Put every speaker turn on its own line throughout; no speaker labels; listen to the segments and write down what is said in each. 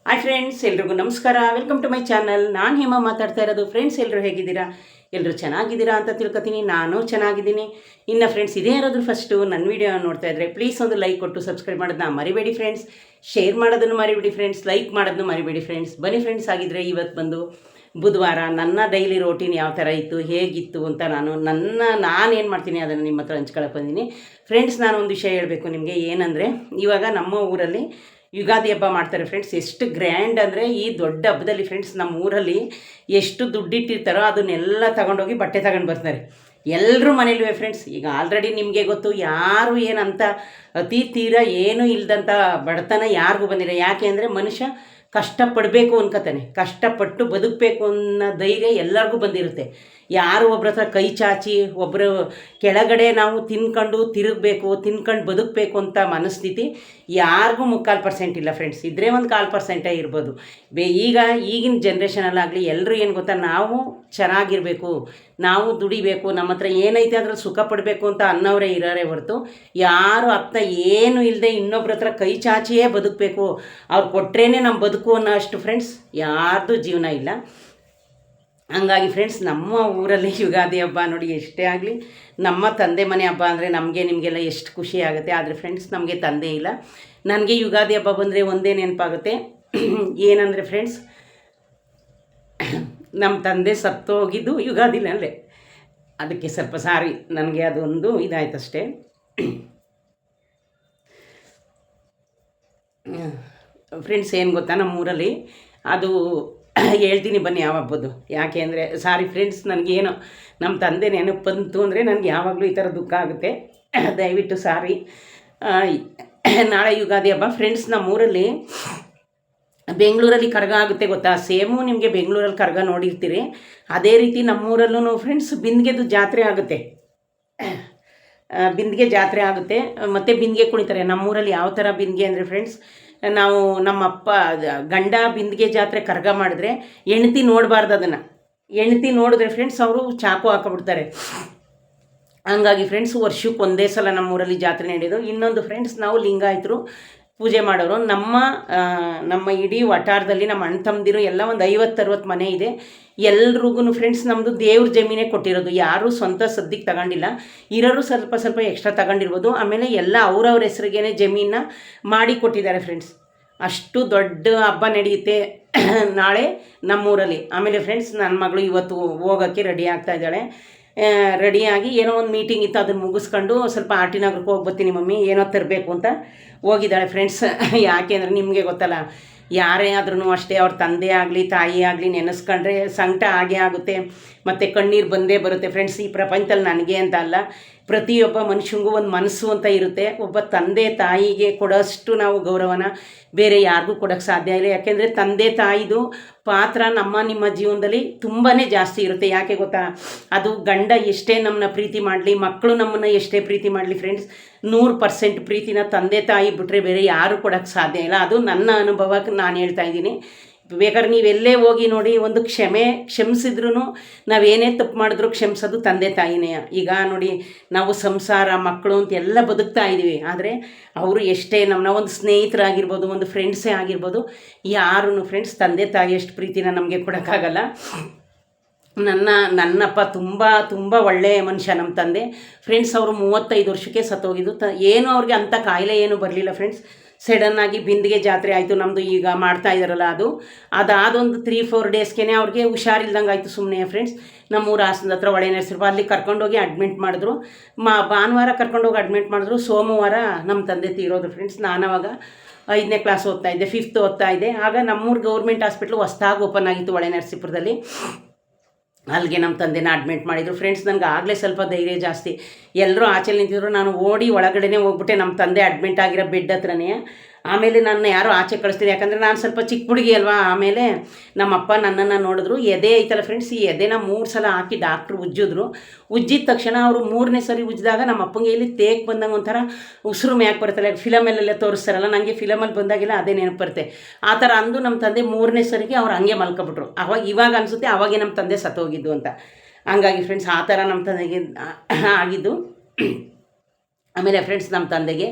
Hi friends, ಎಲ್ರಿಗೂ ನಮಸ್ಕಾರ. Welcome to my channel. ನಾನು ಹೇಮಾ ಮಾತಾಡ್ತಾ ಇರೋದು. ಫ್ರೆಂಡ್ಸ್, ಎಲ್ಲರೂ ಹೇಗಿದ್ದೀರಾ? ಎಲ್ಲರೂ ಚೆನ್ನಾಗಿದ್ದೀರಾ ಅಂತ ತಿಳ್ಕೊತೀನಿ. ನಾನು ಚೆನ್ನಾಗಿದ್ದೀನಿ. ಇನ್ನು ಫ್ರೆಂಡ್ಸ್, ಇದೇ ಇರೋದು ಫಸ್ಟು ನನ್ನ ವೀಡಿಯೋ ನೋಡ್ತಾ ಇದ್ದರೆ ಪ್ಲೀಸ್ ಒಂದು ಲೈಕ್ ಕೊಟ್ಟು ಸಬ್ಸ್ಕ್ರೈಬ್ ಮಾಡೋದನ್ನ ಮರಿಬೇಡಿ ಫ್ರೆಂಡ್ಸ್. ಶೇರ್ ಮಾಡೋದನ್ನು ಮರಿಬೇಡಿ ಫ್ರೆಂಡ್ಸ್. ಲೈಕ್ ಮಾಡೋದನ್ನು ಮರಿಬೇಡಿ ಫ್ರೆಂಡ್ಸ್. ಬನ್ನಿ ಫ್ರೆಂಡ್ಸ್, ಆಗಿದ್ದರೆ ಇವತ್ತು ಬಂದು ಬುಧವಾರ ನನ್ನ ಡೈಲಿ ರೋಟೀನ್ ಯಾವ ಥರ ಇತ್ತು, ಹೇಗಿತ್ತು ಅಂತ ನಾನೇನು ಮಾಡ್ತೀನಿ ಅದನ್ನು ನಿಮ್ಮ ಹತ್ರ ಹಂಚ್ಕೊಳಕ್ಕೆ ಬಂದೀನಿ ಫ್ರೆಂಡ್ಸ್. ನಾನು ಒಂದು ವಿಷಯ ಹೇಳಬೇಕು ನಿಮಗೆ. ಏನಂದರೆ, ಇವಾಗ ನಮ್ಮ ಊರಲ್ಲಿ ಯುಗಾದಿ ಹಬ್ಬ ಮಾಡ್ತಾರೆ ಫ್ರೆಂಡ್ಸ್. ಎಷ್ಟು ಗ್ರ್ಯಾಂಡ್ ಅಂದರೆ, ಈ ದೊಡ್ಡ ಹಬ್ಬದಲ್ಲಿ ಫ್ರೆಂಡ್ಸ್ ನಮ್ಮ ಊರಲ್ಲಿ ಎಷ್ಟು ದುಡ್ಡಿಟ್ಟಿರ್ತಾರೋ ಅದನ್ನೆಲ್ಲ ತಗೊಂಡೋಗಿ ಬಟ್ಟೆ ತಗೊಂಡು ಬರ್ತಾರೆ ಎಲ್ಲರೂ ಮನೇಲಿವೆ ಫ್ರೆಂಡ್ಸ್. ಈಗ ಆಲ್ರೆಡಿ ನಿಮಗೆ ಗೊತ್ತು, ಯಾರು ಏನಂತ ಅತಿ ತೀರ ಏನೂ ಇಲ್ಲದಂಥ ಬಡತನ ಯಾರಿಗೂ ಬಂದಿಲ್ಲ. ಯಾಕೆ ಅಂದರೆ, ಮನುಷ್ಯ ಕಷ್ಟಪಡಬೇಕು ಅನ್ಕೋತಾನೆ, ಕಷ್ಟಪಟ್ಟು ಬದುಕಬೇಕು ಅನ್ನೋ ಧೈರ್ಯ ಎಲ್ಲರಿಗೂ ಬಂದಿರುತ್ತೆ. ಯಾರು ಒಬ್ರ ಹತ್ರ ಕೈ ಚಾಚಿ ಒಬ್ಬರು ಕೆಳಗಡೆ ನಾವು ತಿನ್ಕೊಂಡು ತಿರುಗಬೇಕು, ತಿನ್ಕೊಂಡು ಬದುಕಬೇಕು ಅಂತ ಮನಸ್ಥಿತಿ ಯಾರಿಗೂ 3% ಇಲ್ಲ ಫ್ರೆಂಡ್ಸ್. ಇದ್ದರೆ ಒಂದು 4% ಇರ್ಬೋದು. ಈಗಿನ ಜನ್ರೇಷನಲ್ಲಾಗಲಿ ಎಲ್ಲರೂ ಏನು ಗೊತ್ತಾ, ನಾವು ಚೆನ್ನಾಗಿರಬೇಕು, ನಾವು ದುಡಿಬೇಕು, ನಮ್ಮ ಹತ್ರ ಏನೈತೆ ಅದ್ರಲ್ಲಿ ಸುಖ ಪಡಬೇಕು ಅಂತ ಅನ್ನೋರೇ ಇರೋರೇ ಹೊರತು, ಯಾರು ಅತ್ತ ಏನು ಇಲ್ಲದೆ ಇನ್ನೊಬ್ರ ಹತ್ರ ಕೈ ಚಾಚಿಯೇ ಬದುಕಬೇಕು, ಅವ್ರು ಕೊಟ್ರೇ ನಮ್ಮ ಬದುಕು ಅನ್ನೋ ಅಷ್ಟು ಫ್ರೆಂಡ್ಸ್ ಯಾರ್ದು ಜೀವನ ಇಲ್ಲ. ಹಂಗಾಗಿ ಫ್ರೆಂಡ್ಸ್, ನಮ್ಮ ಊರಲ್ಲಿ ಯುಗಾದಿ ಹಬ್ಬ ನೋಡಿ, ಎಷ್ಟೇ ಆಗಲಿ ನಮ್ಮ ತಂದೆ ಮನೆ ಹಬ್ಬ ಅಂದರೆ ನಿಮಗೆಲ್ಲ ಎಷ್ಟು ಖುಷಿ ಆಗುತ್ತೆ. ಆದರೆ ಫ್ರೆಂಡ್ಸ್, ನಮಗೆ ತಂದೆ ಇಲ್ಲ. ನನಗೆ ಯುಗಾದಿ ಹಬ್ಬ ಬಂದರೆ ಒಂದೇ ನೆನಪಾಗುತ್ತೆ. ಏನಂದರೆ ಫ್ರೆಂಡ್ಸ್, ನಮ್ಮ ತಂದೆ ಸತ್ತೋಗಿದ್ದು ಯುಗಾದಿನಲ್ಲೇ. ಅದಕ್ಕೆ ಸ್ವಲ್ಪ ಸಾರಿ, ನನಗೆ ಅದೊಂದು ಇದಾಯ್ತಷ್ಟೇ ಫ್ರೆಂಡ್ಸ್. ಏನು ಗೊತ್ತಾ, ನಮ್ಮೂರಲ್ಲಿ ಅದು ಹೇಳ್ತೀನಿ ಬನ್ನಿ ಯಾವ ಹಬ್ಬದ್ದು. ಯಾಕೆ ಅಂದರೆ, ಸಾರಿ ಫ್ರೆಂಡ್ಸ್, ನನಗೇನು ನಮ್ಮ ತಂದೆ ನೆನಪು ಬಂತು ಅಂದರೆ ನನಗೆ ಯಾವಾಗಲೂ ಈ ಥರ ದುಃಖ ಆಗುತ್ತೆ. ದಯವಿಟ್ಟು ಸಾರಿ. ನಾಳೆ ಯುಗಾದಿ ಹಬ್ಬ ಫ್ರೆಂಡ್ಸ್. ನಮ್ಮೂರಲ್ಲಿ ಬೆಂಗಳೂರಲ್ಲಿ ಕರಗ ಆಗುತ್ತೆ ಗೊತ್ತಾ, ಸೇಮು ನಿಮಗೆ ಬೆಂಗಳೂರಲ್ಲಿ ಕರಗ ನೋಡಿರ್ತೀರಿ. ಅದೇ ರೀತಿ ನಮ್ಮೂರಲ್ಲೂ ಫ್ರೆಂಡ್ಸ್ ಬಿಂದಿಗೆದು ಜಾತ್ರೆ ಆಗುತ್ತೆ. ಬಿಂದಿಗೆ ಜಾತ್ರೆ ಆಗುತ್ತೆ ಮತ್ತು ಬಿಂದಿಗೆ ಕುಣಿತಾರೆ. ನಮ್ಮೂರಲ್ಲಿ ಯಾವ ಥರ ಬಿಂದಿಗೆ ಅಂದರೆ ಫ್ರೆಂಡ್ಸ್, ನಾವು ನಮ್ಮಪ್ಪ ಗಂಡ ಬಿಂದಿಗೆ ಜಾತ್ರೆ ಕರಗ ಮಾಡಿದ್ರೆ ಹೆಂಡ್ತಿ ನೋಡಬಾರ್ದು. ಅದನ್ನು ಹೆಂಡ್ತಿ ನೋಡಿದ್ರೆ ಫ್ರೆಂಡ್ಸ್ ಅವರು ಚಾಕು ಹಾಕಿಬಿಡ್ತಾರೆ. ಹಂಗಾಗಿ ಫ್ರೆಂಡ್ಸ್, ವರ್ಷಕ್ಕೆ ಒಂದೇ ಸಲ ನಮ್ಮೂರಲ್ಲಿ ಜಾತ್ರೆ ನಡೆಯೋದು. ಇನ್ನೊಂದು ಫ್ರೆಂಡ್ಸ್, ನಾವು ಲಿಂಗಾಯತರು ಪೂಜೆ ಮಾಡೋರು. ನಮ್ಮ ಇಡೀ ವಟಾರದಲ್ಲಿ ನಮ್ಮ ಅಣ್ಣ ತಮ್ಮದಿರು ಎಲ್ಲ ಒಂದು 50-60 ಮನೆ ಇದೆ. ಎಲ್ರಿಗೂ ಫ್ರೆಂಡ್ಸ್ ನಮ್ಮದು ದೇವ್ರ ಜಮೀನೇ ಕೊಟ್ಟಿರೋದು. ಯಾರೂ ಸ್ವಂತ ಸದ್ದಿಗೆ ತಗೊಂಡಿಲ್ಲ. ಇರೋರು ಸ್ವಲ್ಪ ಎಕ್ಸ್ಟ್ರಾ ತಗೊಂಡಿರ್ಬೋದು. ಆಮೇಲೆ ಎಲ್ಲ ಅವ್ರವ್ರ ಹೆಸ್ರಿಗೇ ಜಮೀನ ಮಾಡಿ ಕೊಟ್ಟಿದ್ದಾರೆ ಫ್ರೆಂಡ್ಸ್. ಅಷ್ಟು ದೊಡ್ಡ ಹಬ್ಬ ನಡೆಯುತ್ತೆ ನಾಳೆ ನಮ್ಮೂರಲ್ಲಿ. ಆಮೇಲೆ ಫ್ರೆಂಡ್ಸ್, ನನ್ನ ಮಗಳು ಇವತ್ತು ಹೋಗೋಕ್ಕೆ ರೆಡಿ ಆಗ್ತಾ ಇದ್ದಾಳೆ. ರೆಡಿಯಾಗಿ ಏನೋ ಒಂದು ಮೀಟಿಂಗ್ ಇತ್ತು, ಅದನ್ನು ಮುಗಿಸ್ಕೊಂಡು ಸ್ವಲ್ಪ ಆಟಿನಗರಕ್ಕೆ ಹೋಗಿ ಬರ್ತೀನಿ ಮಮ್ಮಿ, ಏನೋ ತರಬೇಕು ಅಂತ ಹೋಗಿದ್ದಾಳೆ ಫ್ರೆಂಡ್ಸ್. ಯಾಕೆ ಅಂದರೆ ನಿಮಗೆ ಗೊತ್ತಲ್ಲ, ಯಾರೇ ಆದ್ರೂ ಅಷ್ಟೇ ಅವ್ರ ತಂದೆ ಆಗಲಿ ತಾಯಿ ಆಗಲಿ ನೆನೆಸ್ಕೊಂಡ್ರೆ ಸಂಕಟ ಆಗೇ ಆಗುತ್ತೆ, ಮತ್ತು ಕಣ್ಣೀರು ಬಂದೇ ಬರುತ್ತೆ ಫ್ರೆಂಡ್ಸ್. ಈ ಪ್ರಪಂಚದಲ್ಲಿ ನನಗೆ ಅಂತ ಅಲ್ಲ, ಪ್ರತಿಯೊಬ್ಬ ಮನುಷ್ಯನಿಗೂ ಒಂದು ಮನಸ್ಸು ಅಂತ ಇರುತ್ತೆ. ಒಬ್ಬ ತಂದೆ ತಾಯಿಗೆ ಕೊಡೋಷ್ಟು ನಾವು ಗೌರವನ ಬೇರೆ ಯಾರಿಗೂ ಕೊಡೋಕ್ಕೆ ಸಾಧ್ಯ ಇಲ್ಲ. ಯಾಕೆಂದರೆ ತಂದೆ ತಾಯಿದು ಪಾತ್ರ ನಿಮ್ಮ ಜೀವನದಲ್ಲಿ ತುಂಬಾ ಜಾಸ್ತಿ ಇರುತ್ತೆ. ಯಾಕೆ ಗೊತ್ತಾ, ಅದು ಗಂಡ ಎಷ್ಟೇ ನಮ್ಮನ್ನ ಪ್ರೀತಿ ಮಾಡಲಿ, ಮಕ್ಕಳು ನಮ್ಮನ್ನು ಎಷ್ಟೇ ಪ್ರೀತಿ ಮಾಡಲಿ ಫ್ರೆಂಡ್ಸ್, 100% ಪ್ರೀತಿನ ತಂದೆ ತಾಯಿ ಬಿಟ್ಟರೆ ಬೇರೆ ಯಾರೂ ಕೊಡೋಕ್ಕೆ ಸಾಧ್ಯ ಇಲ್ಲ. ಅದು ನನ್ನ ಅನುಭವಕ್ಕೆ ನಾನು ಹೇಳ್ತಾ ಇದ್ದೀನಿ. ಬೇಕಾದ್ರೆ ನೀವೆಲ್ಲೇ ಹೋಗಿ ನೋಡಿ, ಒಂದು ಕ್ಷಮಿಸಿದ್ರೂ ನಾವೇನೇ ತಪ್ಪು ಮಾಡಿದ್ರು ಕ್ಷಮಿಸೋದು ತಂದೆ ತಾಯಿನೇ. ಈಗ ನೋಡಿ, ನಾವು ಸಂಸಾರ ಮಕ್ಕಳು ಅಂತ ಎಲ್ಲ ಬದುಕ್ತಾ ಇದ್ದೀವಿ. ಆದರೆ ಅವರು ಎಷ್ಟೇ ನಮ್ಮನ್ನ ಒಂದು ಸ್ನೇಹಿತರಾಗಿರ್ಬೋದು, ಒಂದು ಫ್ರೆಂಡ್ಸೇ ಆಗಿರ್ಬೋದು, ಯಾರೂ ಫ್ರೆಂಡ್ಸ್ ತಂದೆ ತಾಯಿ ಅಷ್ಟು ಪ್ರೀತಿನ ನಮಗೆ ಕೊಡೋಕ್ಕಾಗಲ್ಲ. ನನ್ನಪ್ಪ ತುಂಬ ಒಳ್ಳೆಯ ಮನುಷ್ಯ ನಮ್ಮ ತಂದೆ ಫ್ರೆಂಡ್ಸ್. ಅವರು 35 ವರ್ಷಕ್ಕೆ ಸತ್ತೋಗಿದ್ದು. ಏನು ಅವ್ರಿಗೆ ಅಂಥ ಕಾಯಿಲೆ ಏನು ಬರಲಿಲ್ಲ ಫ್ರೆಂಡ್ಸ್. ಸಡನ್ನಾಗಿ ಬಿಂದಿಗೆ ಜಾತ್ರೆ ಆಯಿತು ನಮ್ಮದು, ಈಗ ಮಾಡ್ತಾ ಇದ್ದಾರಲ್ಲ ಅದಾದೊಂದು 3-4 ಡೇಸ್ಗೆ ಅವ್ರಿಗೆ ಹುಷಾರಿಲ್ದಂಗೆ ಆಯಿತು ಸುಮ್ಮನೆ ಫ್ರೆಂಡ್ಸ್. ನಮ್ಮೂರು ಹಾಸನದ ಹತ್ರ ಹೊಳೆ ನರಸೀಪುರ, ಅಲ್ಲಿ ಕರ್ಕೊಂಡೋಗಿ ಅಡ್ಮಿಟ್ ಮಾಡಿದ್ರು. ಭಾನುವಾರ ಕರ್ಕೊಂಡೋಗಿ ಅಡ್ಮಿಟ್ ಮಾಡಿದ್ರು. ಸೋಮವಾರ ನಮ್ಮ ತಂದೆ ತೀರೋದು ಫ್ರೆಂಡ್ಸ್. ನಾನು ಅವಾಗ 5ನೇ ಕ್ಲಾಸ್ ಓದ್ತಾ ಇದ್ದೆ, 5th ಓದ್ತಾ ಇದ್ದೆ. ಆಗ ನಮ್ಮೂರು ಗೌರ್ಮೆಂಟ್ ಹಾಸ್ಪಿಟ್ಲು ಹೊಸ್ದಾಗಿ ಓಪನ್ ಆಗಿತ್ತು ಹೊಳೆ ನರಸೀಪುರದಲ್ಲಿ. ಅಲ್ಲಿಗೆ ನಮ್ಮ ತಂದೆನ ಅಡ್ಮಿಟ್ ಮಾಡಿದರು ಫ್ರೆಂಡ್ಸ್. ನನಗೆ ಆಗಲೇ ಸ್ವಲ್ಪ ಧೈರ್ಯ ಜಾಸ್ತಿ. ಎಲ್ಲರೂ ಆಚೆ ನಿಂತಿದ್ರು, ನಾನು ಓಡಿ ಒಳಗಡೆನೇ ಹೋಗ್ಬಿಟ್ಟೆ ನಮ್ಮ ತಂದೆ ಅಡ್ಮಿಟ್ ಆಗಿರೋ ಬೆಡ್ ಹತ್ರನೇ. ಆಮೇಲೆ ನನ್ನ ಯಾರೋ ಆಚೆ ಕಳಿಸ್ತೀನಿ, ಯಾಕಂದರೆ ನಾನು ಸ್ವಲ್ಪ ಚಿಕ್ಕ ಹುಡುಗಿ ಅಲ್ವಾ. ಆಮೇಲೆ ನಮ್ಮಪ್ಪ ನನ್ನನ್ನು ನೋಡಿದ್ರು. ಎದೆ ಐತಲ್ಲ ಫ್ರೆಂಡ್ಸ್, ಈ ಎದೆನ 3 ಸಲ ಹಾಕಿ ಡಾಕ್ಟ್ರು ಉಜ್ಜಿದ ತಕ್ಷಣ ಅವರು 3ನೇ ಸರಿ ಉಜ್ಜಿದಾಗ ನಮ್ಮ ಅಪ್ಪಂಗೆ ಇಲ್ಲಿ ತೇಕ್ ಬಂದಂಗೆ ಒಂಥರ ಉಸಿರು ಮ್ಯಾಕೆ ಬರ್ತಲ್ಲ, ಫಿಲಮಲ್ಲೆಲ್ಲ ತೋರಿಸ್ತಾರಲ್ಲ, ನನಗೆ ಫಿಲಮಲ್ಲಿ ಬಂದಾಗೆಲ್ಲ ಅದೇ ನೆನಪು ಬರುತ್ತೆ. ಆ ಥರ ಅಂದು ನಮ್ಮ ತಂದೆ 3ನೇ ಸರಿಗೆ ಅವ್ರು ಹಂಗೆ ಮಲ್ಕೊಬಿಟ್ರು. ಇವಾಗ ಅನಿಸುತ್ತೆ ಅವಾಗೆ ನಮ್ಮ ತಂದೆ ಸತ್ತೋಗಿದ್ದು ಅಂತ. ಹಂಗಾಗಿ ಫ್ರೆಂಡ್ಸ್, ಆ ಥರ ನಮ್ಮ ತಂದೆಗೆ ಆಗಿದ್ದು. ಆಮೇಲೆ ಫ್ರೆಂಡ್ಸ್, ನಮ್ಮ ತಂದೆಗೆ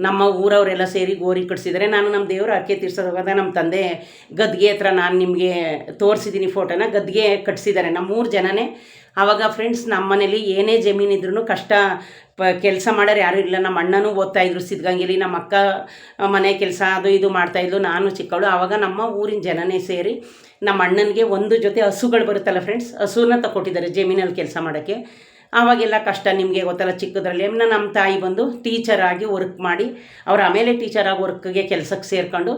ನಮ್ಮ ಊರವರೆಲ್ಲ ಸೇರಿ ಗೋರಿ ಕಟ್ಸಿದ್ದಾರೆ. ನಾನು ನಮ್ಮ ದೇವರು ಅರ್ಕೆ ತೀರ್ಸೋದಾಗ ನಮ್ಮ ತಂದೆ ಗದ್ಗೆ ಹತ್ರ ನಾನು ನಿಮಗೆ ತೋರಿಸಿದ್ದೀನಿ ಫೋಟೋನ, ಗದ್ಗೆ ಕಟ್ಸಿದ್ದಾರೆ ನಮ್ಮ 3 ಜನನೇ. ಆವಾಗ ಫ್ರೆಂಡ್ಸ್ ನಮ್ಮ ಮನೇಲಿ ಏನೇ ಜಮೀನಿದ್ರೂ ಕಷ್ಟ ಕೆಲಸ ಮಾಡೋರು ಯಾರೂ ಇಲ್ಲ. ನಮ್ಮ ಅಣ್ಣನೂ ಓದ್ತಾಯಿದ್ರು ಸಿದ್ಧಗಂಗೆಲಿ, ನಮ್ಮ ಅಕ್ಕ ಮನೆ ಕೆಲಸ ಅದು ಇದು ಮಾಡ್ತಾಯಿದ್ಲು, ನಾನು ಚಿಕ್ಕವಳು. ಆವಾಗ ನಮ್ಮ ಊರಿನ ಜನನೇ ಸೇರಿ ನಮ್ಮ ಅಣ್ಣನಿಗೆ ಒಂದು ಜೊತೆ ಹಸುಗಳು ಬರುತ್ತಲ್ಲ ಫ್ರೆಂಡ್ಸ್, ಹಸುನ ತಗೊಟ್ಟಿದ್ದಾರೆ ಜಮೀನಲ್ಲಿ ಕೆಲಸ ಮಾಡೋಕ್ಕೆ. ಆವಾಗೆಲ್ಲ ಕಷ್ಟ ನಿಮಗೆ ಗೊತ್ತಲ್ಲ ಚಿಕ್ಕದ್ರಲ್ಲಿ. ನಮ್ಮ ತಾಯಿ ಬಂದು ಟೀಚರಾಗಿ ವರ್ಕ್ ಮಾಡಿ, ಅವ್ರು ಆಮೇಲೆ ಟೀಚರಾಗಿ ವರ್ಕ್ಗೆ ಕೆಲಸಕ್ಕೆ ಸೇರ್ಕೊಂಡು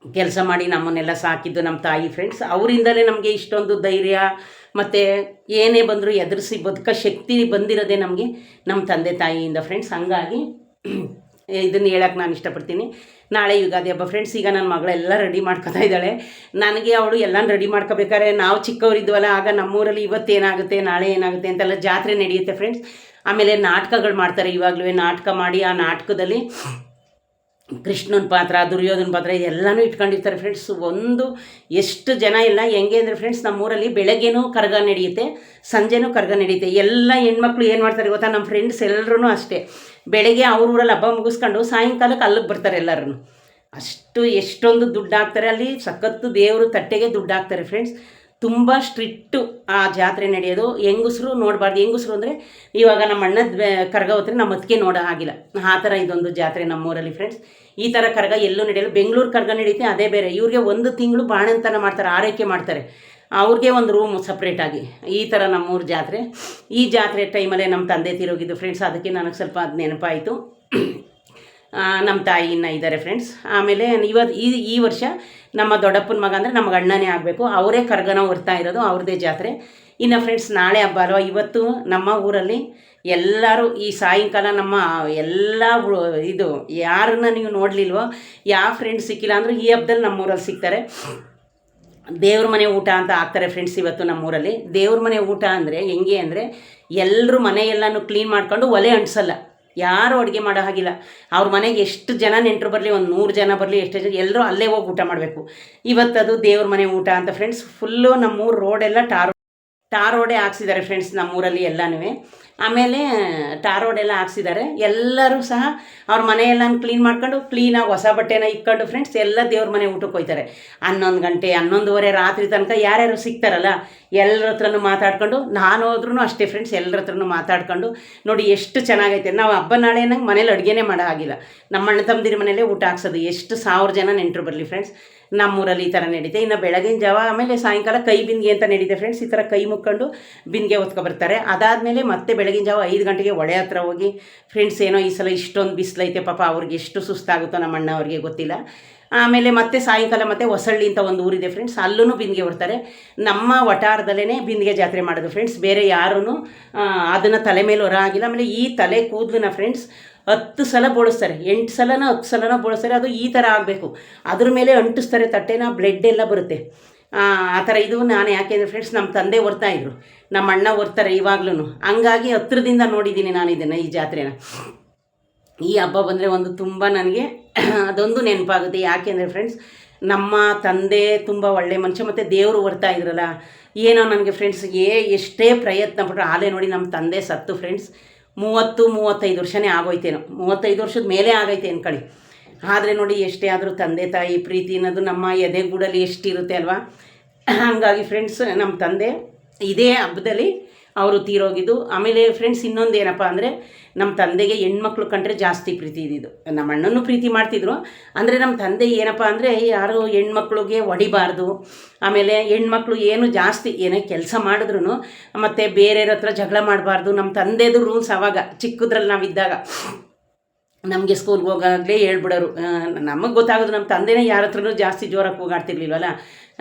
ಕೆಲಸ ಮಾಡಿ ನಮ್ಮನ್ನೆಲ್ಲ ಸಾಕಿದ್ದು ನಮ್ಮ ತಾಯಿ ಫ್ರೆಂಡ್ಸ್. ಅವರಿಂದಲೇ ನಮಗೆ ಇಷ್ಟೊಂದು ಧೈರ್ಯ ಮತ್ತು ಏನೇ ಬಂದರೂ ಎದುರಿಸಿ ಬದುಕೋ ಶಕ್ತಿ ಬಂದಿರೋದೇ ನಮಗೆ ನಮ್ಮ ತಂದೆ ತಾಯಿಯಿಂದ ಫ್ರೆಂಡ್ಸ್. ಹಂಗಾಗಿ ಇದನ್ನು ಹೇಳೋಕ್ಕೆ ನಾನು ಇಷ್ಟಪಡ್ತೀನಿ. ನಾಳೆ ಯುಗಾದಿ ಹಬ್ಬ ಫ್ರೆಂಡ್ಸ್. ಈಗ ನನ್ನ ಮಗಳೆಲ್ಲ ರೆಡಿ ಮಾಡ್ಕೊತಾ ಇದ್ದಾಳೆ. ನನಗೆ ಅವಳು ಎಲ್ಲನೂ ರೆಡಿ ಮಾಡ್ಕೋಬೇಕಾದ್ರೆ ನಾವು ಚಿಕ್ಕವರಿದ್ವಲ್ಲ, ಆಗ ನಮ್ಮೂರಲ್ಲಿ ಇವತ್ತೇನಾಗುತ್ತೆ ನಾಳೆ ಏನಾಗುತ್ತೆ ಅಂತೆಲ್ಲ ಜಾತ್ರೆ ನಡೆಯುತ್ತೆ ಫ್ರೆಂಡ್ಸ್. ಆಮೇಲೆ ನಾಟಕಗಳು ಮಾಡ್ತಾರೆ. ಇವಾಗಲೂ ನಾಟಕ ಮಾಡಿ ಆ ನಾಟಕದಲ್ಲಿ ಕೃಷ್ಣನ ಪಾತ್ರ, ದುರ್ಯೋಧನ ಪಾತ್ರ ಇದೆಲ್ಲನೂ ಇಟ್ಕೊಂಡಿರ್ತಾರೆ ಫ್ರೆಂಡ್ಸ್. ಒಂದು ಎಷ್ಟು ಜನ ಇಲ್ಲ ಹೆಂಗೆ ಅಂದರೆ ಫ್ರೆಂಡ್ಸ್, ನಮ್ಮೂರಲ್ಲಿ ಬೆಳಗ್ಗೆನೂ ಕರಗ ನಡೆಯುತ್ತೆ, ಸಂಜೆನೂ ಕರಗ ನಡೆಯುತ್ತೆ. ಎಲ್ಲ ಹೆಣ್ಮಕ್ಳು ಏನು ಮಾಡ್ತಾರೆ ಗೊತ್ತಾ, ನಮ್ಮ ಫ್ರೆಂಡ್ಸ್ ಎಲ್ಲರೂ ಅಷ್ಟೇ, ಬೆಳಗ್ಗೆ ಅವ್ರ ಊರಲ್ಲಿ ಹಬ್ಬ ಮುಗಿಸ್ಕೊಂಡು ಸಾಯಂಕಾಲಕ್ಕೆ ಅಲ್ಲಿಗೆ ಬರ್ತಾರೆ ಎಲ್ಲರೂ. ಅಷ್ಟು ಎಷ್ಟೊಂದು ದುಡ್ಡು ಹಾಕ್ತಾರೆ ಅಲ್ಲಿ, ಸಖತ್ತು ದೇವರು ತಟ್ಟೆಗೆ ದುಡ್ಡು ಹಾಕ್ತಾರೆ ಫ್ರೆಂಡ್ಸ್. ತುಂಬ ಸ್ಟ್ರಿಕ್ಟು ಆ ಜಾತ್ರೆ ನಡೆಯೋದು. ಹೆಂಗಸರು ನೋಡಬಾರ್ದು. ಹೆಂಗಸರು ಅಂದರೆ ಇವಾಗ ನಮ್ಮ ಅಣ್ಣದ ಕರಗ ಹೋದ್ರೆ ನಮ್ಮ ಅದಕ್ಕೆ ನೋಡೋ ಆಗಿಲ್ಲ. ಆ ಥರ ಇದೊಂದು ಜಾತ್ರೆ ನಮ್ಮೂರಲ್ಲಿ ಫ್ರೆಂಡ್ಸ್. ಈ ಥರ ಕರಗ ಎಲ್ಲೂ ನಡೆಯಲ್ಲ. ಬೆಂಗಳೂರು ಕರಗ ನಡೀತೆ, ಅದೇ ಬೇರೆ. ಇವ್ರಿಗೆ 1 ತಿಂಗಳು ಬಾಣಂತನ ಮಾಡ್ತಾರೆ, ಆರೈಕೆ ಮಾಡ್ತಾರೆ, ಅವ್ರಿಗೆ ಒಂದು ರೂಮ್ ಸಪ್ರೇಟಾಗಿ. ಈ ಥರ ನಮ್ಮೂರು ಜಾತ್ರೆ. ಈ ಜಾತ್ರೆ ಟೈಮಲ್ಲೇ ನಮ್ಮ ತಂದೆ ತೀರೋಗಿದ್ದು ಫ್ರೆಂಡ್ಸ್. ಅದಕ್ಕೆ ನನಗೆ ಸ್ವಲ್ಪ ಅದು ನೆನಪಾಯಿತು. ನಮ್ಮ ತಾಯಿ ಇನ್ನೂ ಇದ್ದಾರೆ ಫ್ರೆಂಡ್ಸ್. ಆಮೇಲೆ ಈ ವರ್ಷ ನಮ್ಮ ದೊಡ್ಡಪ್ಪನ ಮಗ ಅಂದರೆ ನಮಗೆ ಅಣ್ಣನೇ ಆಗಬೇಕು, ಅವರೇ ಕರ್ಗನ ಹೊರ್ತಾ ಇರೋದು, ಅವ್ರದ್ದೇ ಜಾತ್ರೆ. ಇನ್ನು ಫ್ರೆಂಡ್ಸ್ ನಾಳೆ ಹಬ್ಬ ಅಲ್ವ. ಇವತ್ತು ನಮ್ಮ ಊರಲ್ಲಿ ಎಲ್ಲರೂ ಈ ಸಾಯಂಕಾಲ ನಮ್ಮ ಎಲ್ಲ ಇದು ಯಾರನ್ನ ನೀವು ನೋಡಲಿಲ್ವೋ, ಯಾವ ಫ್ರೆಂಡ್ಸ್ ಸಿಕ್ಕಿಲ್ಲ ಅಂದರೂ ಈ ಹಬ್ಬದಲ್ಲಿ ನಮ್ಮೂರಲ್ಲಿ ಸಿಗ್ತಾರೆ. ದೇವ್ರ ಮನೆ ಊಟ ಅಂತ ಹಾಕ್ತಾರೆ ಫ್ರೆಂಡ್ಸ್ ಇವತ್ತು ನಮ್ಮೂರಲ್ಲಿ. ದೇವ್ರ ಮನೆ ಊಟ ಅಂದರೆ ಹೆಂಗೆ ಅಂದರೆ, ಎಲ್ಲರೂ ಮನೆಯೆಲ್ಲನೂ ಕ್ಲೀನ್ ಮಾಡ್ಕೊಂಡು ಒಲೆ ಅಂಟಿಸಲ್ಲ, ಯಾರು ಅಡುಗೆ ಮಾಡೋ ಹಾಗಿಲ್ಲ. ಅವ್ರ ಮನೆಗೆ ಎಷ್ಟು ಜನ ನೆಂಟರು ಬರಲಿ, ಒಂದು 100 ಜನ ಬರಲಿ, ಎಷ್ಟೇ ಜನ, ಎಲ್ಲರೂ ಅಲ್ಲೇ ಹೋಗಿ ಊಟ ಮಾಡಬೇಕು. ಇವತ್ತದು ದೇವ್ರ ಮನೆ ಊಟ ಅಂತ ಫ್ರೆಂಡ್ಸ್. ಫುಲ್ಲು ನಮ್ಮೂರು ರೋಡೆಲ್ಲ ಟಾರ್ ರೋಡೇ ಹಾಕ್ಸಿದ್ದಾರೆ ಫ್ರೆಂಡ್ಸ್ ನಮ್ಮೂರಲ್ಲಿ ಎಲ್ಲನೂ. ಆಮೇಲೆ ಟಾರ್ ರೋಡೆಲ್ಲ ಹಾಕ್ಸಿದ್ದಾರೆ. ಎಲ್ಲರೂ ಸಹ ಅವ್ರ ಮನೆಯೆಲ್ಲನೂ ಕ್ಲೀನ್ ಮಾಡ್ಕೊಂಡು ಕ್ಲೀನಾಗಿ ಹೊಸ ಬಟ್ಟೆನ ಇಕ್ಕೊಂಡು ಫ್ರೆಂಡ್ಸ್ ಎಲ್ಲ ದೇವ್ರ ಮನೆ ಊಟಕ್ಕೆ ಹೋಗ್ತಾರೆ. 11 ಗಂಟೆ 11:30 ರಾತ್ರಿ ತನಕ ಯಾರ್ಯಾರು ಸಿಗ್ತಾರಲ್ಲ ಎಲ್ಲರ ಹತ್ರನೂ ಮಾತಾಡ್ಕೊಂಡು, ನಾನು ಹೋದ್ರೂ ಅಷ್ಟೇ ಫ್ರೆಂಡ್ಸ್, ಎಲ್ಲರ ಹತ್ರನೂ ಮಾತಾಡ್ಕೊಂಡು ನೋಡಿ ಎಷ್ಟು ಚೆನ್ನಾಗೈತೆ. ನಾವು ಹಬ್ಬ ನಾಳೆ ನಂಗೆ ಮನೇಲಿ ಅಡುಗೆನೇ ಮಾಡೋ ಆಗಿಲ್ಲ, ನಮ್ಮ ಅಣ್ಣ ತಮ್ಮದಿರ ಮನೇಲೇ ಊಟ ಹಾಕ್ಸೋದು. ಎಷ್ಟು 1000 ಜನ ನೆಂಟರು ಬರಲಿ ಫ್ರೆಂಡ್ಸ್, ನಮ್ಮೂರಲ್ಲಿ ಈ ಥರ ನಡೀತೆ. ಇನ್ನು ಬೆಳಗಿನ ಜಾವ ಆಮೇಲೆ ಸಾಯಂಕಾಲ ಕೈ ಬಿಂದಿಗೆ ಅಂತ ನಡೀತೆ ಫ್ರೆಂಡ್ಸ್. ಈ ಥರ ಕೈ ಮುಕ್ಕೊಂಡು ಬಿಂದಿಗೆ ಹೊತ್ಕೊಬರ್ತಾರೆ. ಅದಾದಮೇಲೆ ಮತ್ತೆ ಬೆಳಗಿನ ಜಾವ 5 ಗಂಟೆಗೆ ಹೊಳೆ ಹತ್ರ ಹೋಗಿ ಫ್ರೆಂಡ್ಸ್, ಏನೋ ಈ ಸಲ ಇಷ್ಟೊಂದು ಬಿಸಿಲೈತೆ ಪಾಪ, ಅವ್ರಿಗೆ ಎಷ್ಟು ಸುಸ್ತಾಗುತ್ತೋ ನಮ್ಮ ಅಣ್ಣ ಅವ್ರಿಗೆ ಗೊತ್ತಿಲ್ಲ. ಆಮೇಲೆ ಮತ್ತೆ ಸಾಯಂಕಾಲ ಮತ್ತೆ ಹೊಸಳ್ಳಿ ಅಂತ ಒಂದು ಊರಿದೆ ಫ್ರೆಂಡ್ಸ್, ಅಲ್ಲೂ ಬಿಂದಿಗೆ ಹೊರ್ತಾರೆ. ನಮ್ಮ ವಟಾರದಲ್ಲೇ ಬಿಂದಿಗೆ ಜಾತ್ರೆ ಮಾಡೋದು ಫ್ರೆಂಡ್ಸ್, ಬೇರೆ ಯಾರೂ ಅದನ್ನು ತಲೆ ಮೇಲೆ ಹೊರ ಆಗಿಲ್ಲ. ಆಮೇಲೆ ಈ ತಲೆ ಕೂದಲನ್ನ ಫ್ರೆಂಡ್ಸ್ 10 ಸಲ ಬೋಳಿಸ್ತಾರೆ, 8 ಸಲನೋ 10 ಸಲನೋ ಬೋಳಿಸ್ತಾರೆ. ಅದು ಈ ಥರ ಆಗಬೇಕು, ಅದ್ರ ಮೇಲೆ ಅಂಟಿಸ್ತಾರೆ ತಟ್ಟೆನ, ಬ್ಲಡ್ ಎಲ್ಲ ಬರುತ್ತೆ ಆ ಥರ. ಇದು ನಾನು ಯಾಕೆಂದರೆ ಫ್ರೆಂಡ್ಸ್ ನಮ್ಮ ತಂದೆ ಹೊರ್ತಾಯಿದ್ರು, ನಮ್ಮ ಅಣ್ಣ ಹೊರ್ತಾರೆ ಇವಾಗ್ಲೂ. ಹಂಗಾಗಿ ಹತ್ರದಿಂದ ನೋಡಿದ್ದೀನಿ ನಾನು ಇದನ್ನು, ಈ ಜಾತ್ರೆನ. ಈ ಹಬ್ಬ ಬಂದರೆ ಒಂದು ತುಂಬ ನನಗೆ ಅದೊಂದು ನೆನಪಾಗುತ್ತೆ. ಯಾಕೆಂದರೆ ಫ್ರೆಂಡ್ಸ್ ನಮ್ಮ ತಂದೆ ತುಂಬ ಒಳ್ಳೆ ಮನುಷ್ಯ, ಮತ್ತು ದೇವರು ಹೊರ್ತಾ ಇದ್ರಲ್ಲ ಏನೋ ನನಗೆ ಫ್ರೆಂಡ್ಸ್ ಎಷ್ಟೇ ಪ್ರಯತ್ನ ಪಟ್ಟರು. ಆಲೇ ನೋಡಿ ನಮ್ಮ ತಂದೆ ಸತ್ತು ಫ್ರೆಂಡ್ಸ್ 30-35 ವರ್ಷನೇ ಆಗೋಯ್ತೇನೋ, 35 ವರ್ಷದ ಮೇಲೆ ಆಗೈತೆ ಅನ್ಕೊಳ್ಳಿ. ಆದರೆ ನೋಡಿ ಎಷ್ಟೇ ಆದರೂ ತಂದೆ ತಾಯಿ ಪ್ರೀತಿ ಅನ್ನೋದು ನಮ್ಮ ಎದೆಗೂಡಲ್ಲಿ ಎಷ್ಟಿರುತ್ತೆ ಅಲ್ವಾ. ಹಾಗಾಗಿ ಫ್ರೆಂಡ್ಸ್ ನಮ್ಮ ತಂದೆ ಇದೇ ಹಬ್ಬದಲ್ಲಿ ಅವರು ತೀರೋಗಿದ್ದು. ಆಮೇಲೆ ಫ್ರೆಂಡ್ಸ್ ಇನ್ನೊಂದು ಏನಪ್ಪ ಅಂದರೆ, ನಮ್ಮ ತಂದೆಗೆ ಹೆಣ್ಮಕ್ಳು ಕಂಡ್ರೆ ಜಾಸ್ತಿ ಪ್ರೀತಿ ಇದ್ದಿದ್ದು. ನಮ್ಮ ಅಣ್ಣನೂ ಪ್ರೀತಿ ಮಾಡ್ತಿದ್ರು, ಅಂದರೆ ನಮ್ಮ ತಂದೆ ಏನಪ್ಪ ಅಂದರೆ ಯಾರು ಹೆಣ್ಮಕ್ಳಿಗೆ ಹೊಡಿಬಾರ್ದು. ಆಮೇಲೆ ಹೆಣ್ಮಕ್ಳು ಏನು ಜಾಸ್ತಿ ಏನೇ ಕೆಲಸ ಮಾಡಿದ್ರು ಮತ್ತು ಬೇರೆಯವ್ರ ಹತ್ರ ಜಗಳ ಮಾಡಬಾರ್ದು. ನಮ್ಮ ತಂದೆದು ರೂಲ್ಸ್ ಆವಾಗ ಚಿಕ್ಕದ್ರಲ್ಲಿ ನಾವಿದ್ದಾಗ ನಮಗೆ ಸ್ಕೂಲ್ಗೆ ಹೋಗಾಗಲೇ ಹೇಳ್ಬಿಡೋರು. ನಮಗೆ ಗೊತ್ತಾಗೋದು ನಮ್ಮ ತಂದೆನೇ ಯಾರ ಹತ್ರನೂ ಜಾಸ್ತಿ ಜೋರಾಗಿ ಹೋಗಾಡ್ತಿರ್ಲಿಲ್ವಲ್ಲ.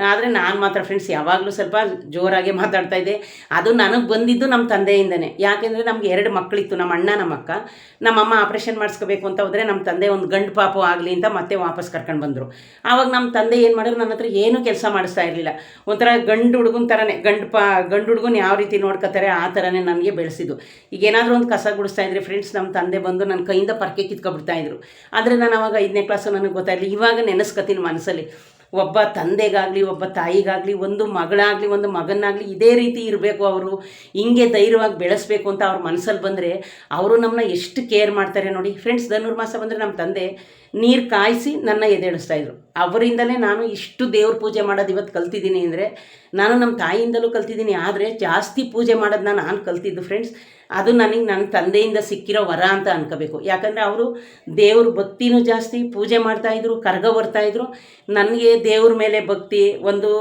ಆದರೆ ನಾನು ಮಾತ್ರ ಫ್ರೆಂಡ್ಸ್ ಯಾವಾಗಲೂ ಸ್ವಲ್ಪ ಜೋರಾಗೆ ಮಾತಾಡ್ತಾಯಿದ್ದೆ. ಅದು ನನಗೆ ಬಂದಿದ್ದು ನಮ್ಮ ತಂದೆಯಿಂದನೇ. ಯಾಕೆಂದರೆ ನಮ್ಗೆ 2 ಮಕ್ಕಳಿತ್ತು, ನಮ್ಮ ಅಣ್ಣ ನಮ್ಮ ಅಕ್ಕ. ನಮ್ಮಮ್ಮ ಆಪ್ರೇಷನ್ ಮಾಡಿಸ್ಕೋಬೇಕು ಅಂತ ಹೋದರೆ ನಮ್ಮ ತಂದೆ ಒಂದು ಗಂಡು ಪಾಪು ಆಗಲಿ ಅಂತ ಮತ್ತೆ ವಾಪಸ್ ಕರ್ಕೊಂಡು ಬಂದರು. ಆವಾಗ ನಮ್ಮ ತಂದೆ ಏನು ಮಾಡಿದ್ರು, ನನ್ನ ಹತ್ರ ಏನೂ ಕೆಲಸ ಮಾಡಿಸ್ತಾ ಇರಲಿಲ್ಲ. ಒಂಥರ ಗಂಡು ಹುಡುಗನ ಥರನೇ, ಗಂಡು ಹುಡುಗನ ಯಾವ ರೀತಿ ನೋಡ್ಕೋತಾರೆ ಆ ಥರನೇ ನನಗೆ ಬೆಳೆಸಿದ್ದು. ಈಗ ಏನಾದರೂ ಒಂದು ಕಸ ಗುಡಿಸ್ತಾ ಇದ್ರೆ ಫ್ರೆಂಡ್ಸ್ ನಮ್ಮ ತಂದೆ ಬಂದು ನನ್ನ ಕೈಯಿಂದ ಪರ್ಕೆ ಕಿತ್ಕೊಬಿಡ್ತಾಯಿದ್ರು. ಆದರೆ ನಾನು ಆವಾಗ 5ನೇ ಕ್ಲಾಸು, ನನಗೆ ಗೊತ್ತಾಯಿರಲಿಲ್ಲ. ಇವಾಗ ನೆನೆಸ್ಕೊತೀನಿ ಮನಸ್ಸಲ್ಲಿ, ಒಬ್ಬ ತಂದೆಗಾಗಲಿ ಒಬ್ಬ ತಾಯಿಗಾಗಲಿ ಒಂದು ಮಗಳಾಗಲಿ ಒಂದು ಮಗನಾಗಲಿ ಇದೇ ರೀತಿ ಇರಬೇಕು, ಅವರು ಹಿಂಗೆ ಧೈರ್ಯವಾಗಿ ಬೆಳೆಸಬೇಕು ಅಂತ ಅವ್ರ ಮನಸ್ಸಲ್ಲಿ ಬಂದರೆ ಅವರು ನಮ್ಮನ್ನ ಎಷ್ಟು ಕೇರ್ ಮಾಡ್ತಾರೆ ನೋಡಿ ಫ್ರೆಂಡ್ಸ್. ಧನುರ್ಮಾಸ ಬಂದರೆ ನಮ್ಮ ತಂದೆ ನೀರು ಕಾಯಿಸಿ ನನ್ನ ಎದ್ದೇಳಿಸ್ತಾಯಿದ್ರು. ಅವರಿಂದಲೇ ನಾನು ಇಷ್ಟು ದೇವ್ರ ಪೂಜೆ ಮಾಡೋದು ಇವತ್ತು ಕಲ್ತಿದ್ದೀನಿ ಅಂದರೆ ನಾನು ನಮ್ಮ ತಾಯಿಯಿಂದಲೂ ಕಲ್ತಿದ್ದೀನಿ. ಆದರೆ ಜಾಸ್ತಿ ಪೂಜೆ ಮಾಡೋದನ್ನ ನಾನು ಕಲ್ತಿದ್ದು ಫ್ರೆಂಡ್ಸ್. ಅದು ನನಗೆ ನನ್ನ ತಂದೆಯಿಂದ ಸಿಕ್ಕಿರೋ ವರ ಅಂತ ಅನ್ಕೋಬೇಕು. ಯಾಕಂದರೆ ಅವರು ದೇವ್ರ ಭಕ್ತಿನೂ ಜಾಸ್ತಿ, ಪೂಜೆ ಮಾಡ್ತಾಯಿದ್ರು, ಕರ್ಗ ಬರ್ತಾಯಿದ್ರು. ನನಗೆ ದೇವ್ರ ಮೇಲೆ ಭಕ್ತಿ, ಒಂದು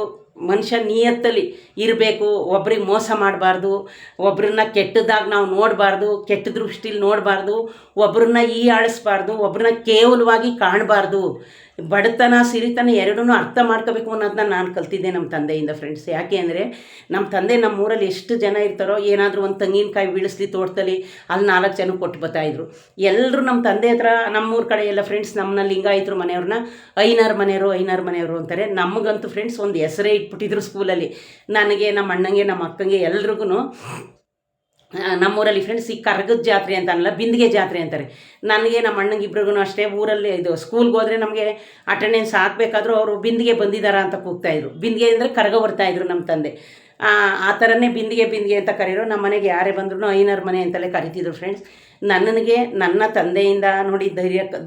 ಮನುಷ್ಯ ನಿಯತ್ತಲ್ಲಿ ಇರಬೇಕು, ಒಬ್ರಿಗೆ ಮೋಸ ಮಾಡಬಾರ್ದು, ಒಬ್ರನ್ನ ಕೆಟ್ಟದಾಗ ನಾವು ನೋಡಬಾರ್ದು, ಕೆಟ್ಟ ದೃಷ್ಟಿಲಿ ನೋಡಬಾರ್ದು, ಒಬ್ರನ್ನ ಆಳಿಸ್ಬಾರ್ದು, ಒಬ್ರನ್ನ ಕೇವಲವಾಗಿ ಕಾಣಬಾರ್ದು, ಬಡತನ ಸಿರಿತನ ಎರಡೂ ಅರ್ಥ ಮಾಡ್ಕೋಬೇಕು ಅನ್ನೋದನ್ನ ನಾನು ಕಲ್ತಿದ್ದೆ ನಮ್ಮ ತಂದೆಯಿಂದ ಫ್ರೆಂಡ್ಸ್. ಯಾಕೆ ಅಂದರೆ ನಮ್ಮ ತಂದೆ ನಮ್ಮೂರಲ್ಲಿ ಎಷ್ಟು ಜನ ಇರ್ತಾರೋ, ಏನಾದರೂ ಒಂದು ತೆಂಗಿನಕಾಯಿ ಬೀಳಿಸ್ಲಿ ತೋಟದಲ್ಲಿ ಅಲ್ಲಿ 4 ಜನಕ್ಕೆ ಕೊಟ್ಟು ಬರ್ತಾಯಿದ್ರು. ಎಲ್ಲರೂ ನಮ್ಮ ತಂದೆ ಹತ್ರ, ನಮ್ಮೂರ ಕಡೆ ಎಲ್ಲ ಫ್ರೆಂಡ್ಸ್ ನಮ್ಮನ್ನ ಲಿಂಗಾಯತರು ಮನೆಯವ್ರನ್ನ ಐನಾರು ಮನೆಯವರು ಅಂತಾರೆ. ನಮಗಂತೂ ಫ್ರೆಂಡ್ಸ್ ಒಂದು ಹೆಸರೇ ಇಟ್ಬಿಟ್ಟಿದ್ರು ಸ್ಕೂಲಲ್ಲಿ. ನನಗೆ, ನಮ್ಮ ಅಣ್ಣಂಗೆ, ನಮ್ಮ ಅಕ್ಕಂಗೆ ಎಲ್ರಿಗೂ ನಮ್ಮೂರಲ್ಲಿ ಫ್ರೆಂಡ್ಸ್ ಈ ಕರ್ಗದ ಜಾತ್ರೆ ಅಂತ ಅನ್ನಲ್ಲ, ಬಿಂದಿಗೆ ಜಾತ್ರೆ ಅಂತಾರೆ. ನನಗೆ ನಮ್ಮ ಅಣ್ಣಂಗೆ ಇಬ್ರಿಗೂ ಅಷ್ಟೇ ಊರಲ್ಲಿ ಇದು ಸ್ಕೂಲ್ಗೆ ಹೋದರೆ ನಮಗೆ ಅಟೆಂಡೆನ್ಸ್ ಹಾಕಬೇಕಾದ್ರೂ ಅವರು ಬಿಂದಿಗೆ ಬಂದಿದ್ದಾರಾ ಅಂತ ಕೂಗ್ತಾಯಿದ್ರು. ಬಿಂದಿಗೆ ಅಂದರೆ ಕರ್ಗ ಬರ್ತಾಯಿದ್ರು ನಮ್ಮ ತಂದೆ. ಆ ಥರನೇ ಬಿಂದಿಗೆ ಅಂತ ಕರೀರೋ. ನಮ್ಮ ಮನೆಗೆ ಯಾರೇ ಬಂದ್ರೂ ಐನರ್ ಮನೆ ಅಂತಲೇ ಕರಿತಿದ್ರು ಫ್ರೆಂಡ್ಸ್. ನನಗೆ ನನ್ನ ತಂದೆಯಿಂದ ನೋಡಿ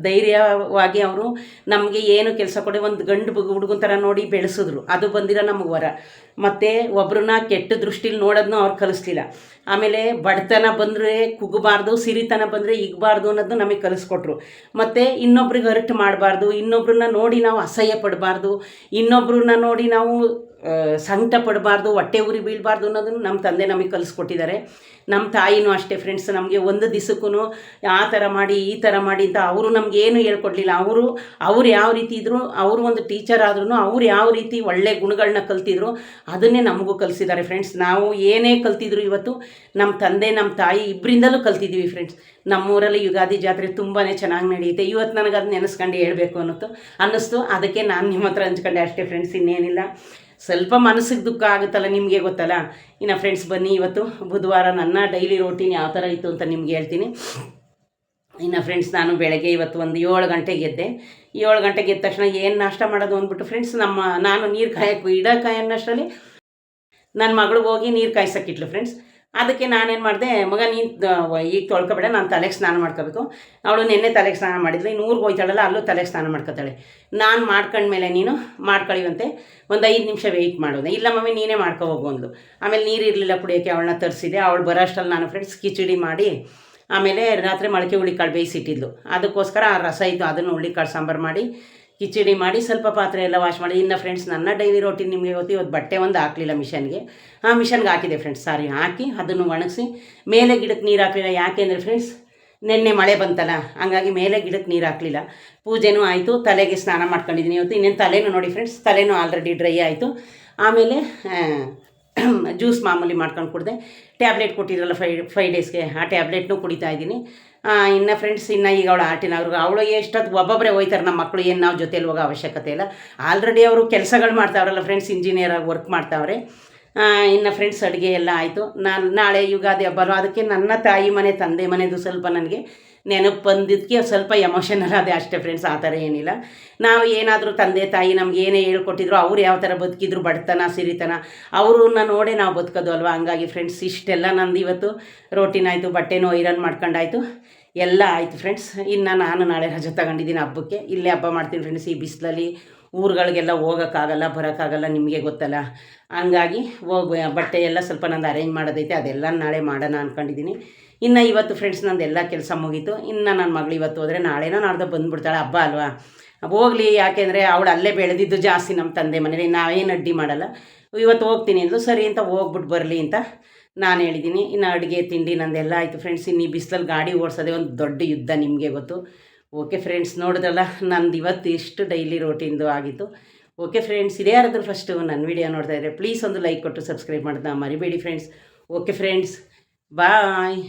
ಧೈರ್ಯವಾಗಿ ಅವರು ನಮಗೆ ಏನು ಕೆಲಸ ಕೊಡಿ, ಒಂದು ಗಂಡು ಹುಡುಗನ ಥರ ನೋಡಿ ಬೆಳೆಸಿದ್ರು. ಅದು ಬಂದಿರೋ ನಮಗೆ ವರ. ಮತ್ತು ಒಬ್ರನ್ನ ಕೆಟ್ಟ ದೃಷ್ಟಿಲಿ ನೋಡೋದನ್ನೂ ಅವ್ರು ಕಲಿಸ್ಲಿಲ್ಲ. ಆಮೇಲೆ ಬಡತನ ಬಂದರೆ ಕುಗ್ಗಬಾರ್ದು, ಸಿರಿತನ ಬಂದರೆ ಇಗಬಾರ್ದು ಅನ್ನೋದು ನಮಗೆ ಕಲಿಸ್ಕೊಟ್ರು. ಮತ್ತು ಇನ್ನೊಬ್ರಿಗೆ ಹರ್ಟ್ ಮಾಡಬಾರ್ದು, ಇನ್ನೊಬ್ರನ್ನ ನೋಡಿ ನಾವು ಅಸಹ್ಯ ಪಡಬಾರ್ದು, ಇನ್ನೊಬ್ರನ್ನ ನೋಡಿ ನಾವು ಸಂಕಟ ಪಡಬಾರ್ದು, ಹೊಟ್ಟೆ ಉರಿ ಬೀಳಬಾರ್ದು ಅನ್ನೋದನ್ನು ನಮ್ಮ ತಂದೆ ನಮಗೆ ಕಲಿಸ್ಕೊಟ್ಟಿದ್ದಾರೆ. ನಮ್ಮ ತಾಯಿನೂ ಅಷ್ಟೇ ಫ್ರೆಂಡ್ಸ್. ನಮಗೆ ಒಂದು ದಿವಸಕ್ಕೂ ಆ ಥರ ಮಾಡಿ ಈ ಥರ ಮಾಡಿ ಅಂತ ಅವರು ನಮಗೇನು ಹೇಳ್ಕೊಡ್ಲಿಲ್ಲ. ಅವರು ಯಾವ ರೀತಿ ಇದ್ದರು, ಅವರು ಒಂದು ಟೀಚರ್ ಆದ್ರೂ ಅವ್ರು ಯಾವ ರೀತಿ ಒಳ್ಳೆ ಗುಣಗಳನ್ನ ಕಲ್ತಿದ್ರು ಅದನ್ನೇ ನಮಗೂ ಕಲಿಸಿದ್ದಾರೆ ಫ್ರೆಂಡ್ಸ್. ನಾವು ಏನೇ ಕಲ್ತಿದ್ರು ಇವತ್ತು ನಮ್ಮ ತಂದೆ ನಮ್ಮ ತಾಯಿ ಇಬ್ಬರಿಂದಲೂ ಕಲ್ತಿದ್ದೀವಿ ಫ್ರೆಂಡ್ಸ್. ನಮ್ಮೂರಲ್ಲಿ ಯುಗಾದಿ ಜಾತ್ರೆ ತುಂಬಾ ಚೆನ್ನಾಗಿ ನಡೆಯುತ್ತೆ. ಇವತ್ತು ನನಗೆ ಅದು ನೆನೆಸ್ಕೊಂಡು ಹೇಳ್ಬೇಕು ಅನ್ನಿಸ್ತು. ಅದಕ್ಕೆ ನಾನು ನಿಮ್ಮ ಹತ್ರ ಹಂಚ್ಕೊಂಡೆ ಅಷ್ಟೇ ಫ್ರೆಂಡ್ಸ್, ಇನ್ನೇನಿಲ್ಲ. ಸ್ವಲ್ಪ ಮನಸ್ಸಿಗೆ ದುಃಖ ಆಗುತ್ತಲ್ಲ, ನಿಮಗೆ ಗೊತ್ತಲ್ಲ. ಇನ್ನು ಫ್ರೆಂಡ್ಸ್ ಬನ್ನಿ, ಇವತ್ತು ಬುಧವಾರ ನನ್ನ ಡೈಲಿ ರೋಟೀನ್ ಯಾವ ಥರ ಇತ್ತು ಅಂತ ನಿಮ್ಗೆ ಹೇಳ್ತೀನಿ. ಇನ್ನು ಫ್ರೆಂಡ್ಸ್ ನಾನು ಬೆಳಗ್ಗೆ ಇವತ್ತು ಒಂದು 7 ಗಂಟೆಗೆ ಎದ್ದೆ. 7 ಗಂಟೆಗೆ ಎದ್ದ ತಕ್ಷಣ ಏನು ನಾಷ್ಟ ಮಾಡೋದು ಅಂದ್ಬಿಟ್ಟು ಫ್ರೆಂಡ್ಸ್, ನಾನು ನೀರು ಕಾಯಕ್ಕೆ ಅನ್ನೋಷ್ಟರಲ್ಲಿ ನನ್ನ ಮಗಳು ಹೋಗಿ ನೀರು ಕಾಯ್ಸೋಕ್ಕಿಟ್ಲು ಫ್ರೆಂಡ್ಸ್. ಅದಕ್ಕೆ ನಾನೇನು ಮಾಡಿದೆ, ಮಗ ನೀನು ಈಗ ತೊಳ್ಕೊಬೇಡ, ನಾನು ತಲೆಗೆ ಸ್ನಾನ ಮಾಡ್ಕೋಬೇಕು. ಅವಳು ನಿನ್ನೆ ತಲೆಗೆ ಸ್ನಾನ ಮಾಡಿದ್ಲು, ಇನ್ನು ಊರಿಗೆ ಹೋಯ್ತಾಳಲ್ಲ ಅಲ್ಲೂ ತಲೆಗೆ ಸ್ನಾನ ಮಾಡ್ಕೋತಾಳೆ. ನಾನು ಮಾಡ್ಕೊಂಡ್ಮೇಲೆ ನೀನು ಮಾಡ್ಕೊಳ್ಳಿವಂತೆ ಒಂದು 5 ನಿಮಿಷ ವೆಯ್ಟ್ ಮಾಡೋದೆ. ಇಲ್ಲ ಮಮ್ಮಿ ನೀನೇ ಮಾಡ್ಕೊ ಹೋಗು ಅಂದ್ಲು. ಆಮೇಲೆ ನೀರು ಇರಲಿಲ್ಲ ಕುಡಿಯೋಕ್ಕೆ, ಅವಳನ್ನ ತರಿಸಿದೆ. ಅವಳು ಬರೋ ಅಷ್ಟರಲ್ಲಿ ನಾನು ಫ್ರೆಂಡ್ಸ್ ಕಿಚಡಿ ಮಾಡಿ, ಆಮೇಲೆ ರಾತ್ರಿ ಮೊಳಕೆ ಹುಳಿಕಾಳು ಬೇಯಿಸಿಟ್ಟಿದ್ಲು. ಅದಕ್ಕೋಸ್ಕರ ಆ ರಸ ಇದ್ದು ಅದನ್ನು ಹುಳಿಕಾಳು ಸಾಂಬಾರು ಮಾಡಿ ಕಿಚಡಿ ಮಾಡಿ ಸ್ವಲ್ಪ ಪಾತ್ರೆ ಎಲ್ಲ ವಾಶ್ ಮಾಡಿ. ಇನ್ನು ಫ್ರೆಂಡ್ಸ್ ನನ್ನ ಡೈಲಿ ರೋಟೀನ್ ನಿಮಗೆ ಗೊತ್ತಿ, ಇವತ್ತು ಬಟ್ಟೆ ಒಂದು ಹಾಕಲಿಲ್ಲ ಮಿಷನ್ಗೆ. ಮಿಷನ್ಗೆ ಹಾಕಿದೆ ಫ್ರೆಂಡ್ಸ್, ಸಾರಿ ಹಾಕಿ ಅದನ್ನು ಒಣಗಿಸಿ ಮೇಲೆ ಗಿಡಕ್ಕೆ ನೀರು ಹಾಕಲಿಲ್ಲ. ಯಾಕೆ ಅಂದರೆ ಫ್ರೆಂಡ್ಸ್ ನಿನ್ನೆ ಮಳೆ ಬಂತಲ್ಲ, ಹಂಗಾಗಿ ಮೇಲೆ ಗಿಡಕ್ಕೆ ನೀರು ಹಾಕಲಿಲ್ಲ. ಪೂಜೆನೂ ಆಯಿತು, ತಲೆಗೆ ಸ್ನಾನ ಮಾಡ್ಕೊಂಡಿದ್ದೀನಿ ಇವತ್ತು. ಇನ್ನೇನು ತಲೆನೂ ನೋಡಿ ಫ್ರೆಂಡ್ಸ್, ತಲೆನೂ ಆಲ್ರೆಡಿ ಡ್ರೈ ಆಯಿತು. ಆಮೇಲೆ ಜ್ಯೂಸ್ ಮಾಮೂಲಿ ಮಾಡ್ಕೊಂಡು ಕುಡಿದೆ. ಟ್ಯಾಬ್ಲೆಟ್ ಕೊಟ್ಟಿದ್ರಲ್ಲ 5 ಡೇಸ್ಗೆ, ಆ ಟ್ಯಾಬ್ಲೆಟ್ನೂ ಕುಡಿತಾ ಇದ್ದೀನಿ. ಇನ್ನು ಫ್ರೆಂಡ್ಸ್ ಈಗ ಅವಳು ಅವಳು ಎಷ್ಟೊತ್ತು ಒಬ್ಬೊಬ್ಬರೇ ಹೋಯ್ತಾರೆ ನಮ್ಮ ಮಕ್ಕಳು, ಏನು ನಾವು ಜೊತೆಯಲ್ಲಿ ಹೋಗೋ ಅವಶ್ಯಕತೆ ಇಲ್ಲ. ಆಲ್ರೆಡಿ ಅವರು ಕೆಲಸಗಳು ಮಾಡ್ತಾವ್ರಲ್ಲ ಫ್ರೆಂಡ್ಸ್, ಇಂಜಿನಿಯರಾಗಿ ವರ್ಕ್ ಮಾಡ್ತಾವ್ರೆ. ಇನ್ನು ಫ್ರೆಂಡ್ಸ್ ಅಡುಗೆ ಎಲ್ಲ ಆಯಿತು. ನಾಳೆ ಯುಗಾದಿ ಹಬ್ಬನೂ, ಅದಕ್ಕೆ ನನ್ನ ತಾಯಿ ಮನೆ ತಂದೆ ಮನೆದು ಸ್ವಲ್ಪ ನನಗೆ ನೆನಪು ಬಂದಿದ್ದಕ್ಕೆ ಸ್ವಲ್ಪ ಎಮೋಷನಲ್ ಅದೇ ಅಷ್ಟೇ ಫ್ರೆಂಡ್ಸ್. ಆ ಥರ ಏನಿಲ್ಲ. ನಾವು ಏನಾದರೂ ತಂದೆ ತಾಯಿ ನಮ್ಗೆ ಏನೇ ಹೇಳ್ಕೊಟ್ಟಿದ್ರು, ಅವ್ರು ಯಾವ ಥರ ಬದುಕಿದ್ರು, ಬಡತನ ಸಿರಿತನ ಅವ್ರನ್ನ ನೋಡೇ ನಾವು ಬದುಕೋದು ಅಲ್ವಾ. ಹಂಗಾಗಿ ಫ್ರೆಂಡ್ಸ್ ಇಷ್ಟೆಲ್ಲ ನಂದು ಇವತ್ತು ರೋಟೀನ್ ಆಯಿತು. ಬಟ್ಟೆನೂ ಐರನ್ ಮಾಡ್ಕೊಂಡಾಯಿತು, ಎಲ್ಲ ಆಯಿತು ಫ್ರೆಂಡ್ಸ್. ಇನ್ನು ನಾನು ನಾಳೆ ರಜೆ ತಗೊಂಡಿದ್ದೀನಿ ಹಬ್ಬಕ್ಕೆ. ಇಲ್ಲೇ ಹಬ್ಬ ಮಾಡ್ತೀನಿ ಫ್ರೆಂಡ್ಸ್. ಈ ಬಿಸಿಲಲ್ಲಿ ಊರುಗಳಿಗೆಲ್ಲ ಹೋಗೋಕ್ಕಾಗಲ್ಲ, ಬರೋಕ್ಕಾಗಲ್ಲ, ನಿಮಗೆ ಗೊತ್ತಲ್ಲ. ಹಂಗಾಗಿ ಬಟ್ಟೆ ಎಲ್ಲ ಸ್ವಲ್ಪ ನಂದು ಅರೇಂಜ್ ಮಾಡೋದೈತೆ, ಅದೆಲ್ಲ ನಾಳೆ ಮಾಡೋಣ ಅಂದ್ಕೊಂಡಿದ್ದೀನಿ. ಇನ್ನು ಇವತ್ತು ಫ್ರೆಂಡ್ಸ್ ನಂದೆಲ್ಲ ಕೆಲಸ ಮುಗೀತು. ಇನ್ನು ನನ್ನ ಮಗಳು ಇವತ್ತು ಹೋದರೆ ನಾಳೆನೋ ನಾಡ್ದು ಬಂದುಬಿಡ್ತಾಳೆ, ಹಬ್ಬ ಅಲ್ವಾ. ಹೋಗಲಿ, ಯಾಕೆಂದರೆ ಅವಳು ಅಲ್ಲೇ ಬೆಳೆದಿದ್ದು ಜಾಸ್ತಿ ನಮ್ಮ ತಂದೆ ಮನೇಲಿ, ನಾವೇನು ಅಡ್ಡಿ ಮಾಡಲ್ಲ. ಇವತ್ತು ಹೋಗ್ತೀನಿ ಅಂದ್ಲು, ಸರಿ ಅಂತ ಹೋಗ್ಬಿಟ್ಟು ಬರಲಿ ಅಂತ ನಾನು ಹೇಳಿದ್ದೀನಿ. ಇನ್ನು ಅಡುಗೆ ತಿಂಡಿ ನಂದೆಲ್ಲ ಆಯಿತು ಫ್ರೆಂಡ್ಸ್. ಇನ್ನು ಈ ಬಿಸಿಲಲ್ಲಿ ಗಾಡಿ ಓಡಿಸೋದೇ ಒಂದು ದೊಡ್ಡ ಯುದ್ಧ, ನಿಮಗೆ ಗೊತ್ತು. ಓಕೆ ಫ್ರೆಂಡ್ಸ್, ನೋಡಿದ್ರಲ್ಲ ನಂದು ಇವತ್ತು ಇಷ್ಟು ಡೈಲಿ ರೋಟೀನ್ದು ಆಗಿತ್ತು. ಓಕೆ ಫ್ರೆಂಡ್ಸ್, ಇದೇ ಯಾರಾದರೂ ಫಸ್ಟು ನನ್ನ ವಿಡಿಯೋ ನೋಡ್ತಾ ಇದ್ದರೆ ಪ್ಲೀಸ್ ಒಂದು ಲೈಕ್ ಕೊಟ್ಟು ಸಬ್ಸ್ಕ್ರೈಬ್ ಮಾಡೋದನ್ನ ಮರಿಬೇಡಿ ಫ್ರೆಂಡ್ಸ್. ಓಕೆ ಫ್ರೆಂಡ್ಸ್, ಬಾಯ್.